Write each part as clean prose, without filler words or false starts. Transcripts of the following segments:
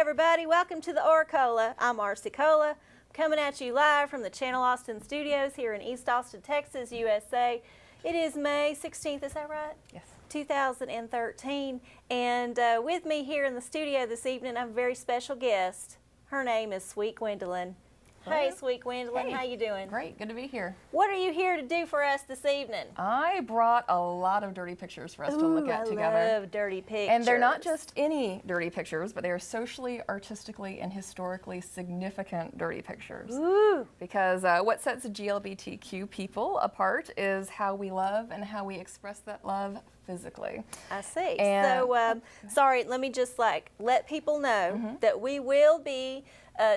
everybody, welcome to the OraCola. I'm Arcie Cola, coming at you live from the channelAustin studios here in East Austin, Texas, USA. It is May 16th, is that right? Yes. 2013, and with me here in the studio this evening, I have a very special guest. Her name is Sweet Gwendolyn. Hello. Hey, Sweet Gwendolyn, Hey. How you doing? Great, good to be here. What are you here to do for us this evening? I brought a lot of dirty pictures for us to look at together. I love dirty pictures. And they're not just any dirty pictures, but they are socially, artistically, and historically significant dirty pictures. Ooh. Because what sets GLBTQ people apart is how we love and how we express that love physically. I see. And so, sorry, let me just let people know that we will be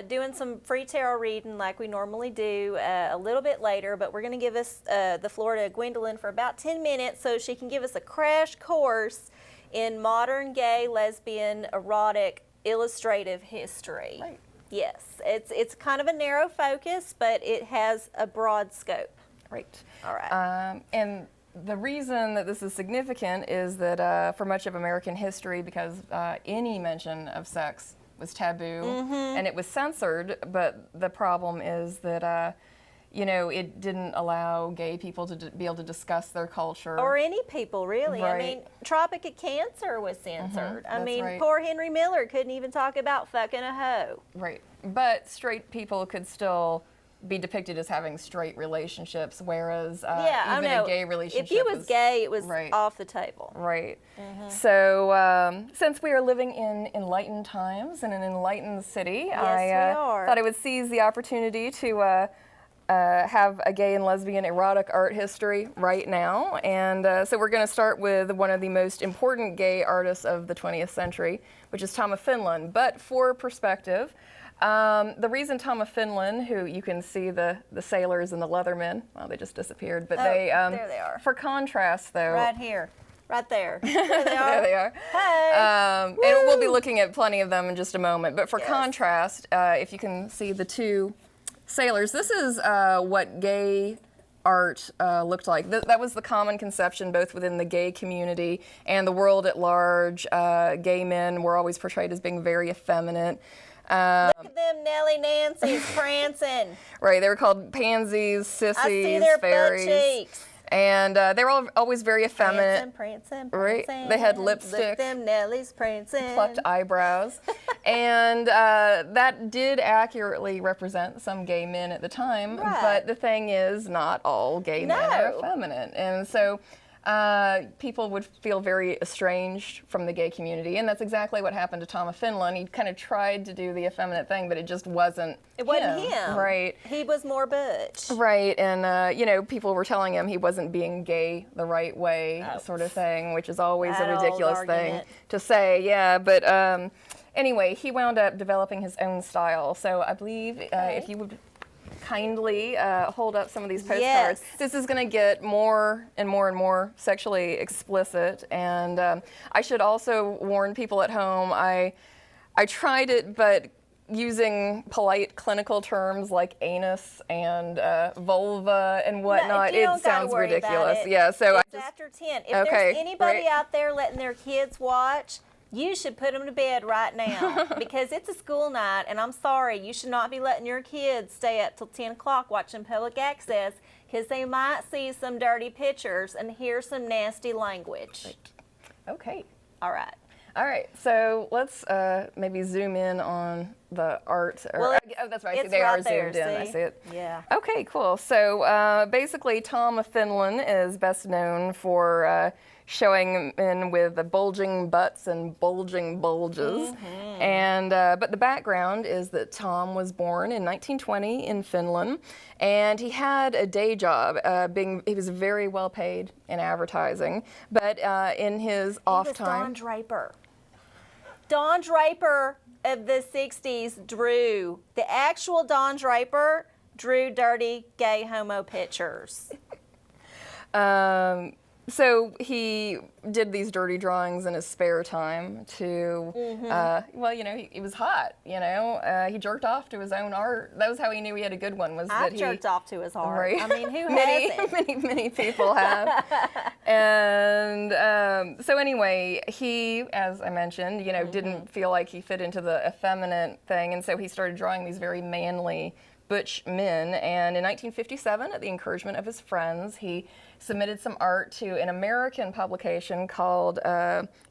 doing some free tarot reading like we normally do a little bit later, but we're going to give us the floor to Gwendolyn for about 10 minutes so she can give us a crash course in modern gay, lesbian, erotic, illustrative history. Right. Yes, it's kind of a narrow focus, but it has a broad scope. Right. All right. And the reason that this is significant is that for much of American history, because any mention of sex was taboo and it was censored, but the problem is that you know, it didn't allow gay people to be able to discuss their culture. Or any people, really. Right. I mean, Tropic of Cancer was censored. I That's mean, right. poor Henry Miller couldn't even talk about fucking a hoe. Right. But straight people could still be depicted as having straight relationships, whereas even a gay relationship if he was gay, it was right. off the table. Right. So since we are living in enlightened times in an enlightened city, Yes, I we are. thought I would seize the opportunity to have a gay and lesbian erotic art history right now. And so we're going to start with one of the most important gay artists of the 20th century, which is Tom of Finland. But for perspective, the reason Tom of Finland, who you can see the sailors and the leathermen, well, they just disappeared, but there they are. For contrast, though, Right here. Right there. There they are. there they are. Hey. And we'll be looking at plenty of them in just a moment. But for contrast, if you can see the two sailors, this is what gay art looked like. That was the common conception both within the gay community and the world at large. Gay men were always portrayed as being very effeminate. Look at them Nelly Nancy's prancing. Right, they were called pansies, sissies, I see their fairies. butt cheeks. And they were always very effeminate. Prancing, Right, they had lipstick. Look at them Nelly's prancing. Plucked eyebrows. And that did accurately represent some gay men at the time. Right. But the thing is, not all gay men are effeminate. And so people would feel very estranged from the gay community. And that's exactly what happened to Tom of Finland. He kind of tried to do the effeminate thing, but it just wasn't It wasn't him. Right. He was more butch. Right, and you know, people were telling him he wasn't being gay the right way, sort of thing, which is always That a ridiculous old thing argument. to say. Yeah, but anyway, he wound up developing his own style. So I believe if you would kindly hold up some of these postcards. Yes. This is going to get more and more and more sexually explicit, and I should also warn people at home. I tried it, but using polite clinical terms like anus and vulva and whatnot, you don't it gotta sounds worry about ridiculous. it. Yeah, so It's I just after 10. If Okay, there's anybody right. out there letting their kids watch, you should put them to bed right now because it's a school night, and I'm sorry, you should not be letting your kids stay up till 10 o'clock watching public access because they might see some dirty pictures and hear some nasty language. okay. All right. All right, so let's maybe zoom in on the art. Well, oh, that's right. I see it's they right are there, zoomed in. I see? see it. Yeah. Okay, cool. So basically, Tom of Finland is best known for showing men with the bulging butts and bulging bulges. And but the background is that Tom was born in 1920 in Finland, and he had a day job. He was very well paid in advertising, but in his off He was time. Don Draper. Don Draper of the 60s drew, the actual Don Draper drew dirty gay homo pictures. So he did these dirty drawings in his spare time to, well, you know, he was hot, you know. He jerked off to his own art. That was how he knew he had a good one, was that he jerked off to his art. Right. I mean, who hasn't? Many people have. And so anyway, he, as I mentioned, you know, didn't feel like he fit into the effeminate thing, and so he started drawing these very manly butch men. And in 1957, at the encouragement of his friends, he submitted some art to an American publication called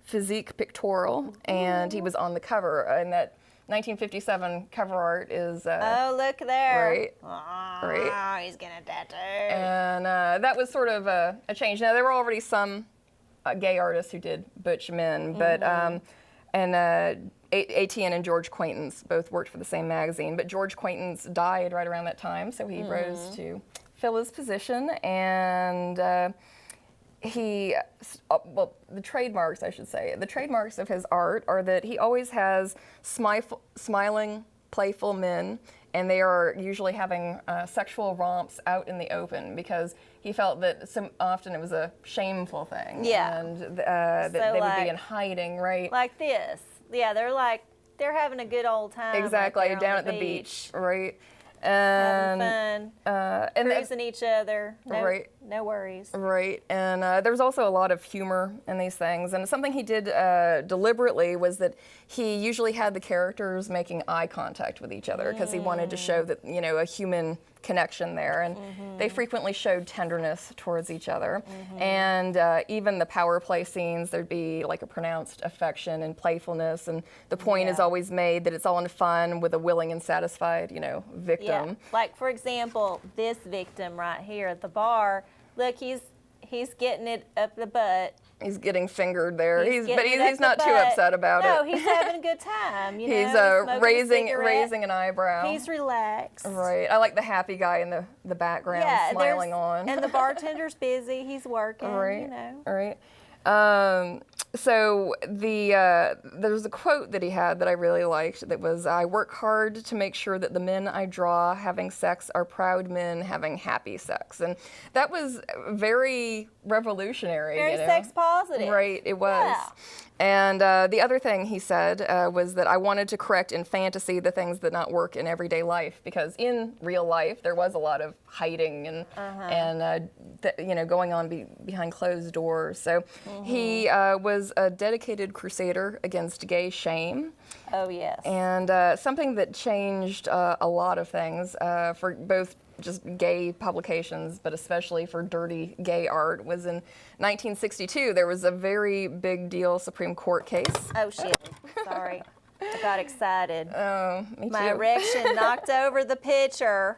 Physique Pictorial, and he was on the cover. And that 1957 cover art is oh, look there. Right. Oh, Right. He's gonna tattoo. And that was sort of a change. Now, there were already some gay artists who did butch men, but Etienne and George Quaintance both worked for the same magazine, but George Quaintance died right around that time, so he rose to fill his position, and well, the trademarks, I should say, the trademarks of his art are that he always has smiling, playful men, and they are usually having sexual romps out in the open, because he felt that often it was a shameful thing. Yeah. And that they would be like- in hiding, right? Like this. Yeah, they're having a good old time. Exactly, right there down on at the beach, right? Having And fun, and that- cruising each other. No, Right. no worries. Right, and there was also a lot of humor in these things, and something he did deliberately was that he usually had the characters making eye contact with each other, because he wanted to show that, you know, a human connection there, and they frequently showed tenderness towards each other. And even the power play scenes, there'd be like a pronounced affection and playfulness, and the point is always made that it's all in fun with a willing and satisfied, you know, victim. Yeah. Like, for example, this victim right here at the bar. Look, he's getting it up the butt. He's getting fingered there. But getting it up he's the not too butt. upset about No, it. he's having a good time. You He's know, smoking a raising cigarette. an eyebrow. He's relaxed. Right. I like the happy guy in the background smiling on. And the bartender's busy. He's working. Right. You know. Right. So there's a quote that he had that I really liked that was, "I work hard to make sure that the men I draw having sex are proud men having happy sex." And that was very revolutionary. Very you know? sex positive. Right, it was. Yeah. And the other thing he said was that I wanted to correct in fantasy the things that not work in everyday life, because in real life there was a lot of hiding and you know, going on behind closed doors. So he was a dedicated crusader against gay shame. Oh yes. And something that changed a lot of things for both just gay publications, but especially for dirty gay art, was in 1962. There was a very big deal Supreme Court case. Oh shit. Sorry. I got excited. Oh, me too. My erection knocked over the pitcher.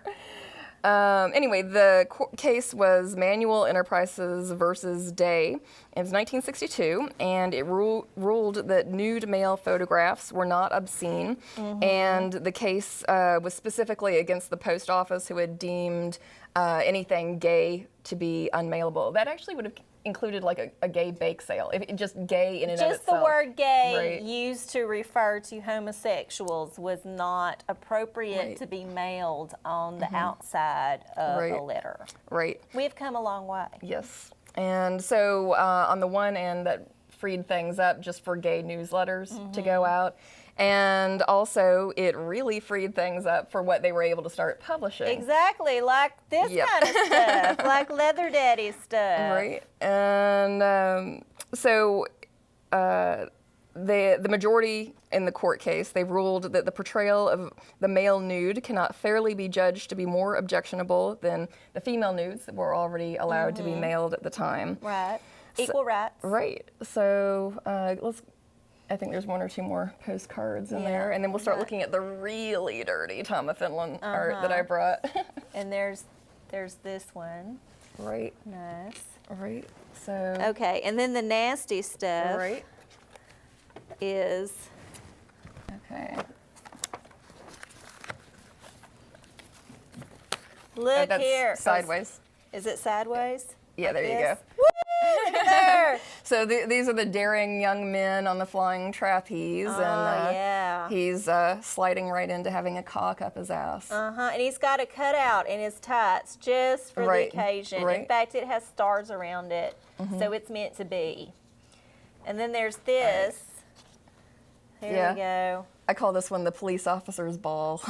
Anyway, the case was Manual Enterprises versus Day. It was 1962, and it ruled that nude male photographs were not obscene, and the case was specifically against the post office, who had deemed anything gay to be unmailable. That actually would have included like a gay bake sale, if it just gay in and of Just itself. the word gay Right. used to refer to homosexuals was not appropriate Right. to be mailed on the outside of Right. a letter. Right. We've come a long way. Yes. And so on the one end, that freed things up just for gay newsletters to go out. And also, it really freed things up for what they were able to start publishing. Exactly, like this Yep. kind of stuff, like Leather Daddy stuff. Right. And so the majority in the court case, they ruled that the portrayal of the male nude cannot fairly be judged to be more objectionable than the female nudes that were already allowed to be mailed at the time. Right. Equal rights. Right. So I think there's one or two more postcards in there, and then we'll start looking at the really dirty Tom of Finland art that I brought. And there's this one. Right. Nice. Right. So. Okay, and then the nasty stuff Right. is Okay. look That's here. sideways. Is it sideways? Yeah, Like there you this? go. Woo! Look at there. So these are the daring young men on the flying trapeze, yeah. He's sliding right into having a cock up his ass. And he's got a cutout in his tights just for the occasion. In fact, it has stars around it, so it's meant to be. And then there's this. Here we go. I call this one the police officer's ball.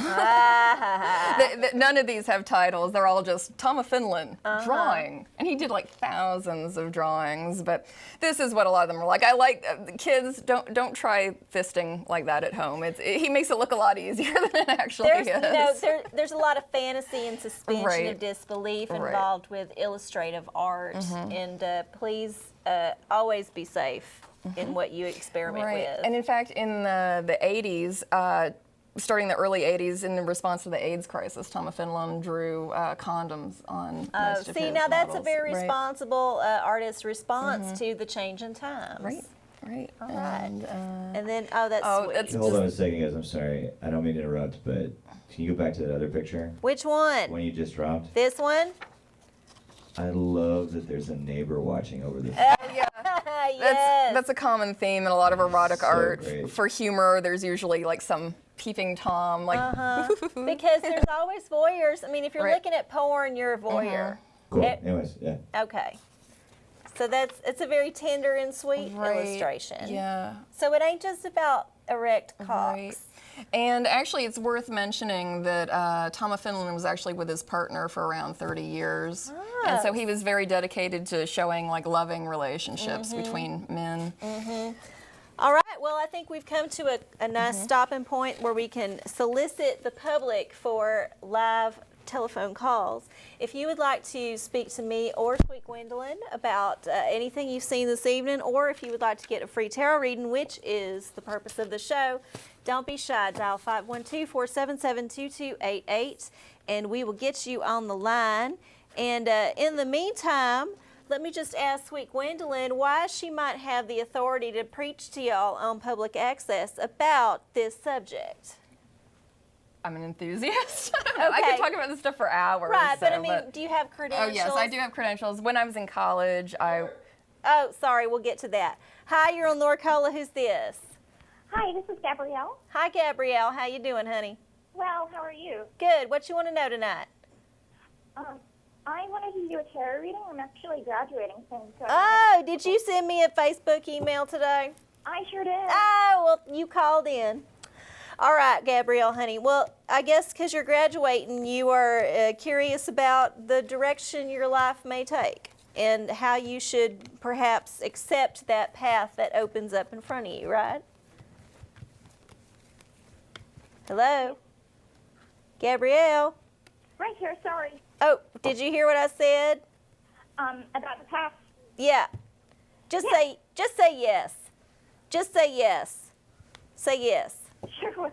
None of these have titles. They're all just Tom of Finland drawing. And he did like thousands of drawings, but this is what a lot of them are like. I like kids, don't try fisting like that at home. He makes it look a lot easier than it actually is. You know, there's a lot of fantasy and suspension of disbelief involved with illustrative art, and please always be safe in what you experiment with. And in fact, in the 80s, starting the early 80s, in response to the AIDS crisis, Tom of Finland drew condoms on most of his now that's a models. very responsible artist's response to the change in times. Right. All right. And then, that's sweet. Hold on a second, guys. I'm sorry. I don't mean to interrupt, but can you go back to that other picture? Which one? One you just dropped? This one? I love that there's a neighbor watching over this. Yes. That's a common theme in a lot of erotic art. Great. For humor, there's usually like some peeping Tom, like. Because there's always voyeurs. I mean, if you're looking at porn, you're a voyeur. Cool. Anyways, yeah. Okay. So it's a very tender and sweet illustration. Yeah. So it ain't just about erect cocks. And actually, it's worth mentioning that Tom of Finland was actually with his partner for around 30 years. And so he was very dedicated to showing like loving relationships between men. All right, well, I think we've come to a nice stopping point where we can solicit the public for live telephone calls. If you would like to speak to me or Sweet Gwendolyn about anything you've seen this evening, or if you would like to get a free tarot reading, which is the purpose of the show, don't be shy. Dial 512-477-2288, and we will get you on the line. And in the meantime, let me just ask Sweet Gwendolyn why she might have the authority to preach to y'all on public access about this subject. I'm an enthusiast. I could talk about this stuff for hours. Right, but I mean, do you have credentials? Oh, yes, I do have credentials. When I was in college, Oh, sorry, we'll get to that. Hi, you're on OraCola. Who's this? Hi, this is Gabrielle. Hi, Gabrielle. How you doing, honey? Well, how are you? Good. What you want to know tonight? I wanted to do a tarot reading. I'm actually graduating soon. So Did you send me a Facebook email today? I sure did. Oh, well, you called in. All right, Gabrielle, honey. Well, I guess because you're graduating, you are curious about the direction your life may take and how you should perhaps accept that path that opens up in front of you, right? Hello? Gabrielle? Right here, sorry. Oh, did you hear what I said? About the past. Yeah. Just say yes. Just say yes. Say yes. Sure will.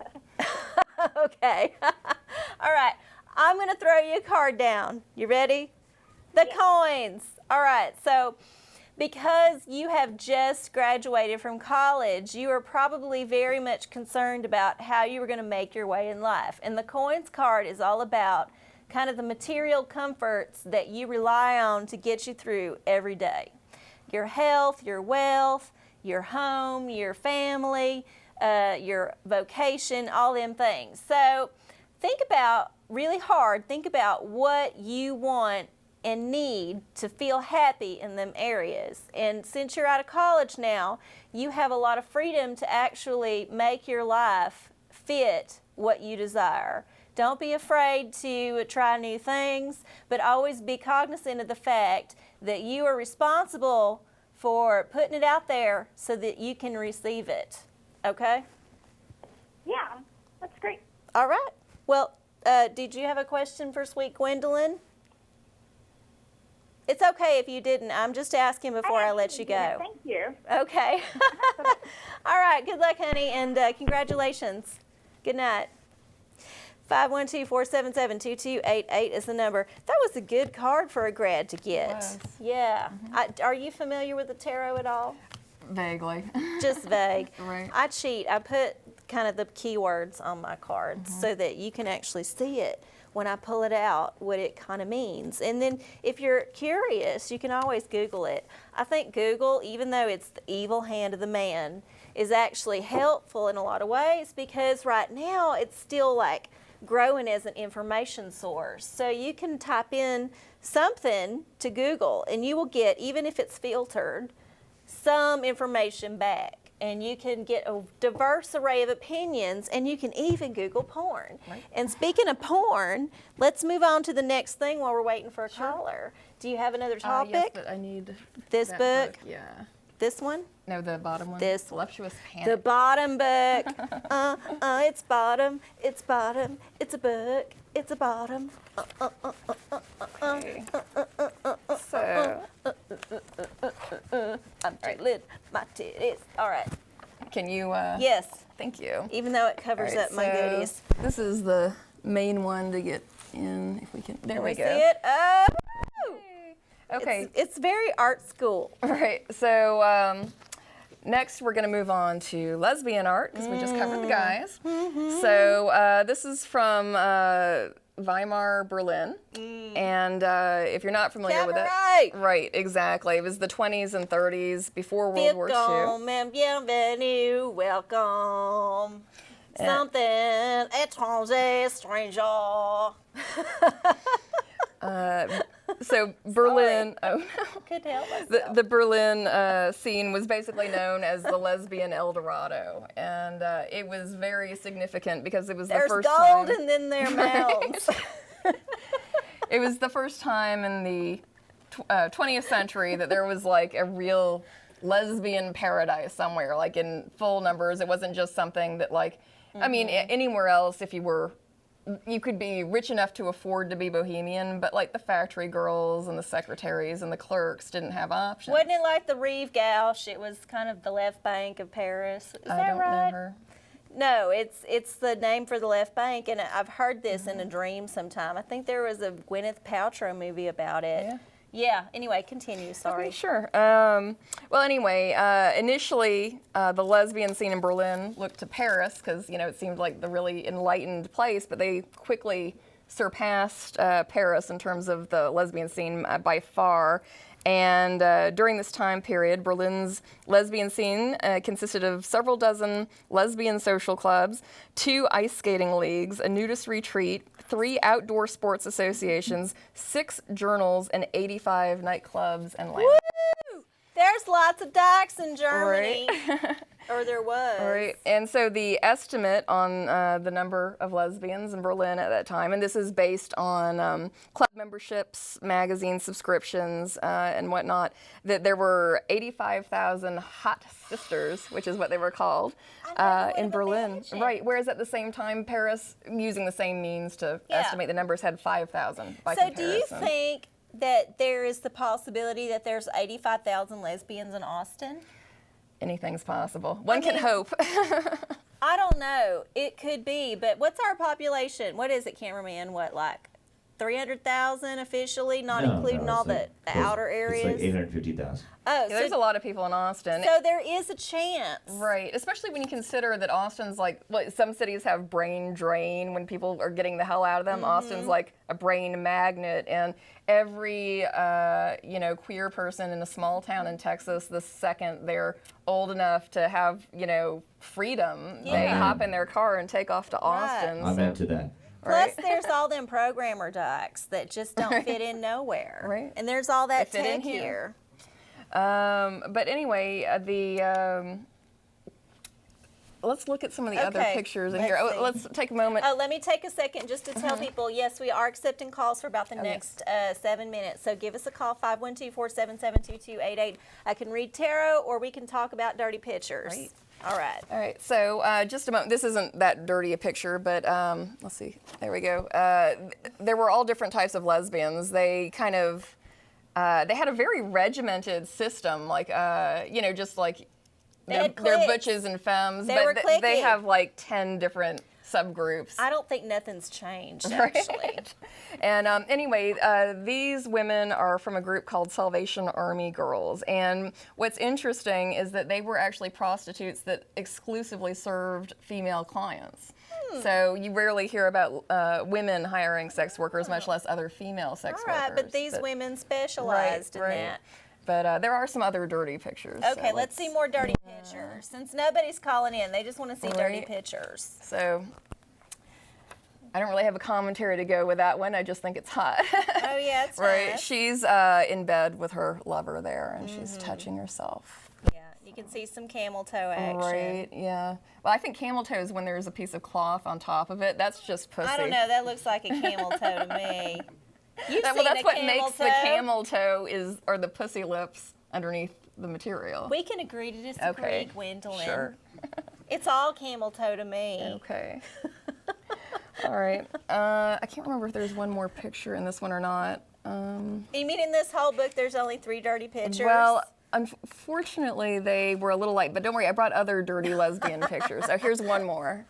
Okay. All right. I'm going to throw you a card down. You ready? The coins. All right. So because you have just graduated from college, you are probably very much concerned about how you are going to make your way in life. And the coins card is all about kind of the material comforts that you rely on to get you through every day. Your health, your wealth, your home, your family, your vocation, all them things. So think about, really hard, think about what you want and need to feel happy in them areas. And since you're out of college now, you have a lot of freedom to actually make your life fit what you desire. Don't be afraid to try new things, but always be cognizant of the fact that you are responsible for putting it out there so that you can receive it. Okay? Yeah, that's great. All right. Well, did you have a question for Sweet Gwendolyn? It's okay if you didn't. I'm just asking before I let you go. Thank you. Okay. All right. Good luck, honey, and congratulations. Good night. 512-477-2288 is the number. That was a good card for a grad to get. Yes. Yeah. Are you familiar with the tarot at all? vaguely. Just vague. Right. I cheat. I put kind of the keywords on my cards so that you can actually see it when I pull it out, what it kind of means. And then if you're curious, you can always Google it. I think Google, even though it's the evil hand of the man, is actually helpful in a lot of ways because right now it's still like growing as an information source. So you can type in something to Google and you will get, even if it's filtered, some information back. And you can get a diverse array of opinions, and you can even Google porn. Right. And speaking of porn, let's move on to the next thing while we're waiting for a caller. Do you have another topic? Yes, but I need this book. Yeah. This one? No, the bottom one. This Voluptuous Panic. The bottom book. It's bottom. It's bottom. It's a book. It's a bottom. Okay. So. I'm jiggling my titties. All right. Can you? Yes. Thank you. Even though it covers up my goodies. This is the main one to get in. If we can. There we go. See it? Oh. Okay. It's very art school. Right. So next we're going to move on to lesbian art because we just covered the guys. So this is from Weimar, Berlin. And if you're not familiar with it, right, exactly. It was the 20s and 30s before World War II. Welcome and bienvenue, welcome. Something étranger, stranger. So Berlin, oh no. Couldn't help myself. The Berlin scene was basically known as the lesbian El Dorado, and it was very significant because it was the first time. There's gold in then their mouths. It was the first time in the 20th century that there was like a real lesbian paradise somewhere, like in full numbers. It wasn't just something that like, I mean, anywhere else if you could be rich enough to afford to be bohemian, but like the factory girls and the secretaries and the clerks didn't have options. Wasn't it like the Rive Gauche? It was kind of the left bank of Paris. Is that right? I don't know her. No, it's the name for the left bank, and I've heard this in a dream sometime. I think there was a Gwyneth Paltrow movie about it. Yeah. Yeah, anyway, continue, sorry. Okay, sure. Well, anyway, initially, the lesbian scene in Berlin looked to Paris because, you know, it seemed like the really enlightened place, but they quickly surpassed Paris in terms of the lesbian scene by far. And during this time period, Berlin's lesbian scene consisted of several dozen lesbian social clubs, 2 ice skating leagues, a nudist retreat, 3 outdoor sports associations, 6 journals, and 85 nightclubs and lounges. Woo! There's lots of dykes in Germany. Right. Or there was. Right. And so the estimate on the number of lesbians in Berlin at that time, and this is based on club memberships, magazine subscriptions, and whatnot, that there were 85,000 hot sisters, which is what they were called, in Berlin. Imagine. Right. Whereas at the same time, Paris, using the same means to estimate the numbers, had 5,000 by comparison. So do you think that there is the possibility that there's 85,000 lesbians in Austin? Anything's possible. One can hope. I don't know. It could be, but what's our population? What is it, Cameraman? What, like 300,000 officially, not including all the outer areas? It's like 850,000. Oh, There's a lot of people in Austin. So there is a chance. Right, especially when you consider that Austin's like, some cities have brain drain when people are getting the hell out of them. Austin's like a brain magnet, and every queer person in a small town in Texas, the second they're old enough to have freedom, they hop in their car and take off to Austin. I'm into that. Plus, there's all them programmer dykes that just don't fit in nowhere. Right. And there's all that They fit in tech here. But anyway, let's look at some of the other pictures in here. Let's see. Let's take a moment. Oh, let me take a second just to tell people, yes, we are accepting calls for about the next 7 minutes. So give us a call, 512-477-2288. I can read tarot, or we can talk about dirty pictures. Right. All right. All right, so just a moment. This isn't that dirty a picture, but let's see. There we go. There were all different types of lesbians. They kind of, they had a very regimented system, like, just like, they're butches and femmes, They were but cliquey. they have like 10 different subgroups. I don't think nothing's changed, Right. actually. And anyway, these women are from a group called Salvation Army Girls. And what's interesting is that they were actually prostitutes that exclusively served female clients. So you rarely hear about women hiring sex workers, much less other female sex All right, workers. but these women specialized in that. But there are some other dirty pictures. Okay, so let's see more dirty pictures. Since nobody's calling in, they just want to see dirty Right. pictures. So I don't really have a commentary to go with that one. I just think it's hot. Oh, yeah, it's Right. nice. She's in bed with her lover there, and she's touching herself. Yeah, you can see some camel toe action. Right. Yeah. Well, I think camel toe is when there's a piece of cloth on top of it. That's just pussy. I don't know, that looks like a camel toe to me. You've Well, seen that's a what camel makes toe? the camel toe are the pussy lips underneath the material. We can agree to disagree, Okay, Gwendolyn. sure. It's all camel toe to me. Okay. All right. I can't remember if there's one more picture in this one or not. You mean in this whole book there's only 3 dirty pictures? Well, unfortunately, they were a little light, but don't worry, I brought other dirty lesbian pictures. So here's one more.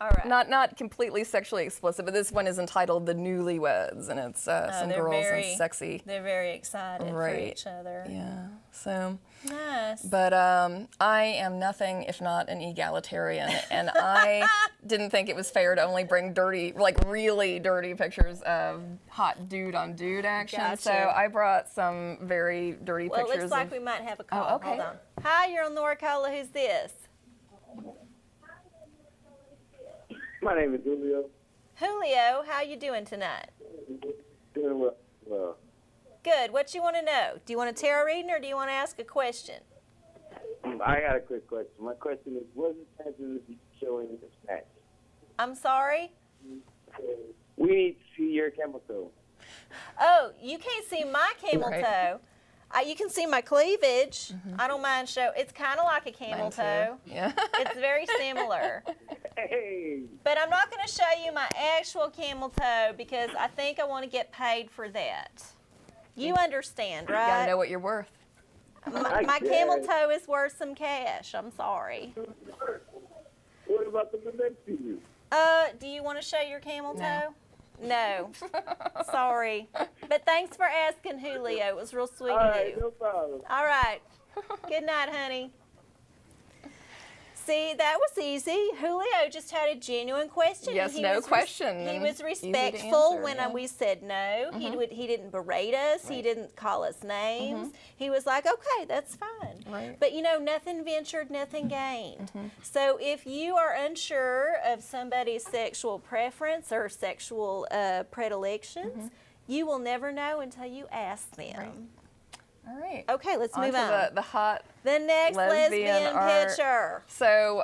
all right. Not completely sexually explicit, but this one is entitled "The Newlyweds," and it's some they're girls very- and sexy. They're very excited for Right. each other. Yeah. So, Nice. but I am nothing if not an egalitarian, and I didn't think it was fair to only bring dirty, like really dirty pictures of hot dude on dude action. Gotcha. So I brought some very dirty Well, it pictures. looks like of, we might have a call. Oh, okay. Hold on. Hi, you're on the OraCola. Who's this? My name is Julio. Julio, how you doing tonight? Doing well. Good. What you want to know? Do you want a tarot reading or do you want to ask a question? I got a quick question. My question is, what is the chances of you showing this match? I'm sorry? We need to see your camel toe. Oh, you can't see my camel Right. toe. You can see my cleavage. I don't mind show. It's kind of like a camel Mine too. toe. Yeah. It's very similar. Hey! But I'm not going to show you my actual camel toe because I think I want to get paid for that. You understand, You gotta right? know what you're worth. My camel toe is worth some cash. I'm sorry. What about the one next to you? Do you want to show your camel No. toe? No. Sorry. But thanks for asking, Julio. It was real sweet All of right, you. no problem. All right. Good night, honey. See, that was easy. Julio just had a genuine question. Yes, He no was question, He and was easy to respectful answer, when yeah. we said no. He didn't berate us. He didn't call us names. He was like, okay, that's fine. Right. But you know, nothing ventured, nothing gained. So if you are unsure of somebody's sexual preference or sexual predilections, you will never know until you ask them. All right. Okay, let's On move to on. the hot. The next lesbian art. picture. So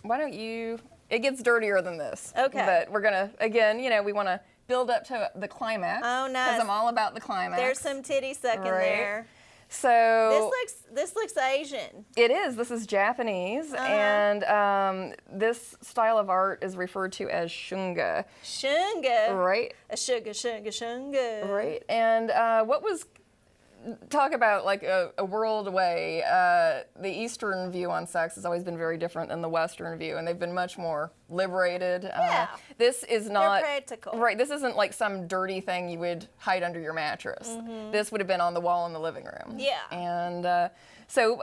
why don't you? It gets dirtier than this. Okay. But we're gonna again. We want to build up to the climax. Oh, nice. Because I'm all about the climax. There's some titty sucking Right. there. So This looks Asian. it is. This is Japanese, and this style of art is referred to as shunga. Shunga. Right. A sugar, sugar, shunga. Right. And what was talk about like a world away? The Eastern view on sex has always been very different than the Western view, and they've been much more liberated. Yeah. This is not practical. Right. This isn't like some dirty thing you would hide under your mattress. This would have been on the wall in the living room. Yeah. And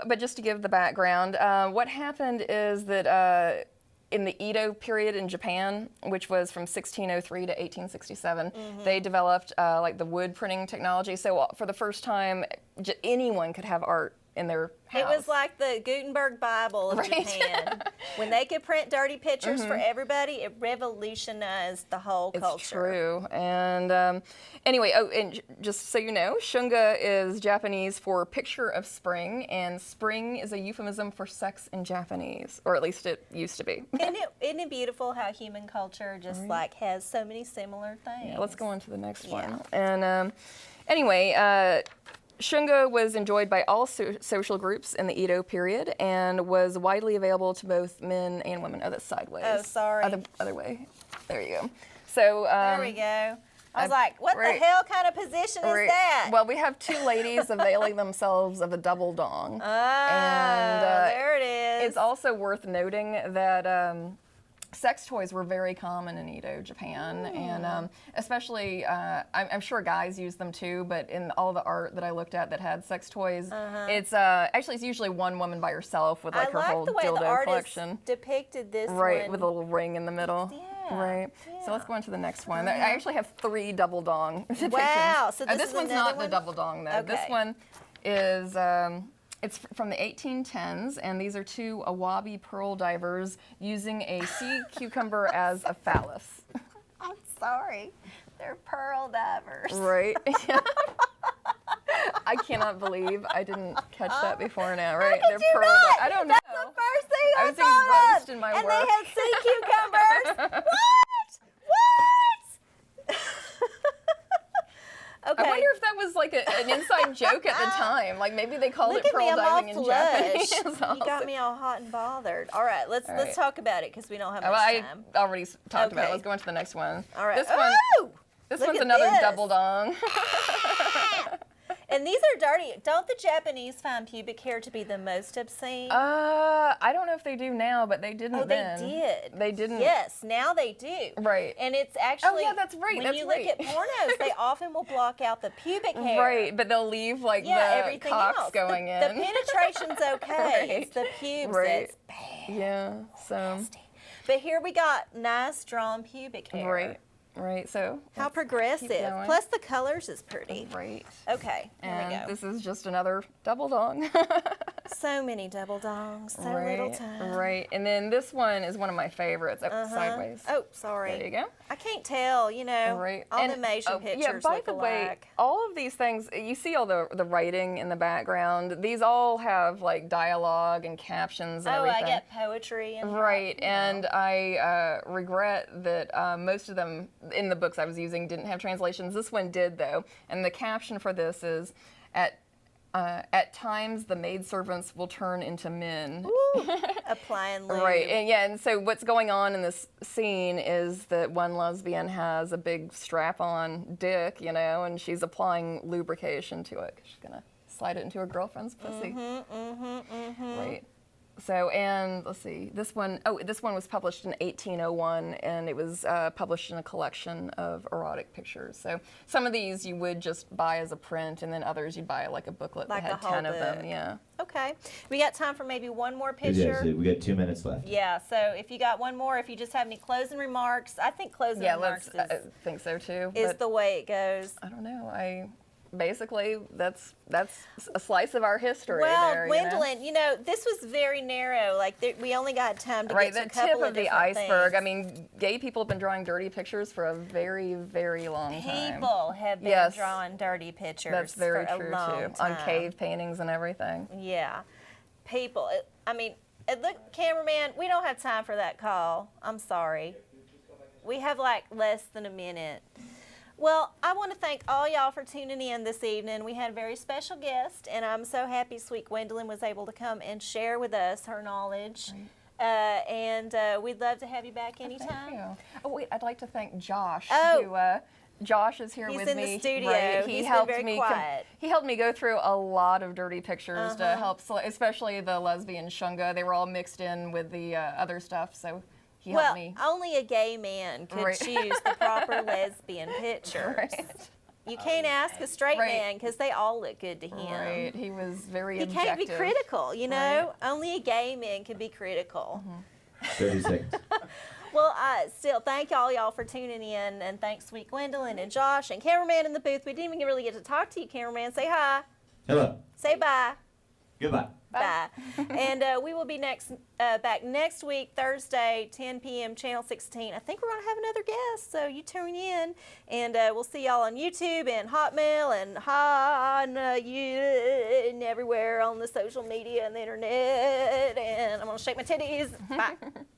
but just to give the background, what happened is that. In the Edo period in Japan, which was from 1603 to 1867, they developed like the wood printing technology. So for the first time, anyone could have art in their house. It was like the Gutenberg Bible of Right. Japan. When they could print dirty pictures for everybody, it revolutionized the whole It's culture. true. And anyway, and just so you know, shunga is Japanese for picture of spring, and spring is a euphemism for sex in Japanese, or at least it used to be. Isn't it beautiful how human culture just like has so many similar things? Yeah, let's go on to the next Yeah. one. And anyway, shunga was enjoyed by all social groups in the Edo period and was widely available to both men and women. Oh, that's sideways. Oh, sorry. Other way. There you go. So There we go. I was like, what right. the hell kind of position is that? Well, we have two ladies availing themselves of a double dong. Ah, and there it is. It's also worth noting that sex toys were very common in Edo, Japan, and especially, I'm sure guys use them too, but in all the art that I looked at that had sex toys, it's actually it's usually one woman by herself with like her whole the way the dildo artist collection. depicted this Right, one. with a little ring in the middle. Yeah, Right. yeah. So let's go on to the next one. I actually have 3 double dong depictions. Wow, so this is one's another not one? the double dong though. This Okay. one is it's from the 1810s, and these are 2 awabi pearl divers using a sea cucumber as a phallus. I'm sorry. They're pearl divers. Right. I cannot believe I didn't catch that before now. Right? How could you pearl. not? I don't know. That's the first thing I was being thought roasted of. in my and work. they had sea cucumbers. What? Okay. I wonder if that was like an inside joke at the time. Like maybe they called Look it at me, pearl I'm all diving in flush. Japanese. You got me all hot and bothered. All right, let's right. talk about it because we don't have much Well, I time. already talked about it. Okay. Let's go on to the next one. All right. This one. Ooh! This Look one's at another this. double dong. And these are dirty. Don't the Japanese find pubic hair to be the most obscene? I don't know if they do now, but they didn't Oh, they then. did. They didn't. Yes, now they do. Right. And it's actually. yeah, that's right, When that's you right. look at pornos, they often will block out the pubic hair. Right, but they'll leave like Yeah, the everything cocks else. going The in. penetration's okay. Right. It's the pubes Right. that's bad. Yeah. So. But here we got nice drawn pubic hair. Right. Right. So. How let's progressive. keep going. Plus the colors is pretty. Right. Okay, here we And go. this is just another double dong. So many double dongs, so little time. Right. And then this one is one of my favorites. Oh, sideways. Oh, sorry. There you go. I can't tell, you know. Right. All And, the Asian pictures yeah, by look the way, alike. all of these things, you see all the writing in the background. These all have like dialogue and captions and Oh, everything. I get poetry and Right, and I regret that most of them in the books I was using didn't have translations. This one did, though, and the caption for this is, at times the maidservants will turn into men. Ooh, applying lube. Right, and yeah, and so what's going on in this scene is that one lesbian has a big strap-on dick, you know, and she's applying lubrication to it. She's gonna slide it into her girlfriend's pussy. Right. So, and let's see, this one was published in 1801, and it was published in a collection of erotic pictures. So some of these you would just buy as a print, and then others you'd buy like a booklet Like that had a whole 10 of them. book. Yeah. Okay. We got time for maybe one more Yes, picture. we got 2 minutes left. Yeah, so if you got one more, if you just have any closing remarks, I think closing Yeah, remarks let's. I think so too. is but the way it goes. I don't know. Basically that's a slice of our history. Well, there, Gwendolyn, you know, this was very narrow. Like, we only got time to Right, get to the a couple tip of the different iceberg. things. I mean, gay people have been drawing dirty pictures for a very, very long time. People have been Yes. drawing dirty pictures That's very for true a long too. time. On cave paintings and everything. Yeah. People. Look, cameraman, we don't have time for that call. I'm sorry. We have like less than a minute. Well, I want to thank all y'all for tuning in this evening. We had a very special guest, and I'm so happy Sweet Gwendolyn was able to come and share with us her knowledge. And we'd love to have you back anytime. Thank you. Oh wait, I'd like to thank Josh. Oh. Who, Josh is here He's with in the me. studio. Right. He's been very quiet. He helped me go through a lot of dirty pictures to help, especially the lesbian shunga. They were all mixed in with the other stuff, so he helped Well, me. only a gay man could Right. choose the proper lesbian pictures. Right. You can't ask a straight Right. man because they all look good to him. Right. He was very He objective. can't be critical, you know? Only a gay man can be critical. 30 seconds. Well, still, thank y'all for tuning in, and thanks Sweet Gwendolyn and Josh and cameraman in the booth. We didn't even really get to talk to you, cameraman. Say hi. Hello. Say bye. Goodbye. Bye. And we will be back next week, Thursday, 10 p.m., Channel 16. I think we're going to have another guest, so you tune in. And we'll see y'all on YouTube and Hotmail and and everywhere on the social media and the internet. And I'm going to shake my titties. Bye.